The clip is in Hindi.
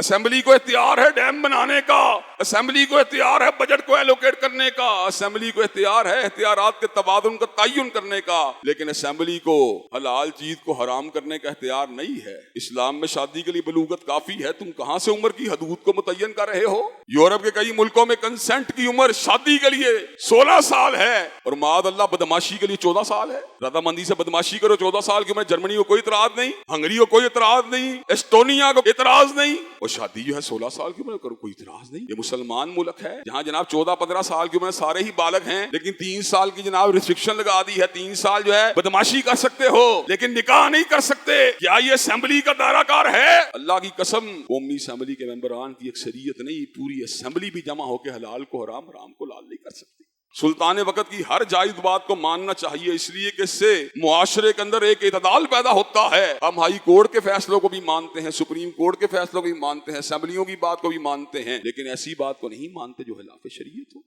असेंबली को इख्तियार है डैम बनाने का, असेंबली को इख्तियार है बजट को एलोकेट करने का, असेंबली को इख्तियार है इख्तियारात के तबादुल का तयन करने का, लेकिन असेंबली को हलाल चीज को हराम करने का इख्तियार नहीं है। इस्लाम में शादी के लिए बलूगत काफी है, तुम कहां से उम्र की हदूद को मुतय्यन कर रहे हो? यूरोप के कई मुल्कों में कंसेंट की उम्र शादी के लिए 16 साल है और माद अल्लाह बदमाशी के लिए 14 साल है। रजामंदी से बदमाशी करो 14 साल की उम्र। जर्मनी को कोई इतराज नहीं, हंगरी को कोई इतराज नहीं, एस्टोनिया को इतराज नहीं, और शादी जो है 16 साल की उम्र करो, कोई इतराज नहीं। ये मुसलमान मुल्क है जहां जनाब 14-15 साल की उम्र सारे ही बालग हैं, लेकिन 3 साल की जनाब रिस्ट्रिक्शन लगा दी है। 3 साल जो है बदमाशी कर सकते हो लेकिन निकाह नहीं कर सकते। क्या ये असेंबली का दायराकार है? अल्लाह की कसम, कौमी असेंबली के मेंबरान की अक्सरियत नहीं, पूरी असेंबली भी जमा होकर हलाल को हराम, हराम को लाल नहीं कर सकती। सुल्तान वक़्त की हर जायज बात को मानना चाहिए, इसलिए कि इससे मुआशरे के अंदर एक इतदाल पैदा होता है। हम हाई कोर्ट के फैसलों को भी मानते हैं, सुप्रीम कोर्ट के फैसलों को भी मानते हैं, असेंबलियों की बात को भी मानते हैं, लेकिन ऐसी बात को नहीं मानते जो खिलाफ शरीयत हो।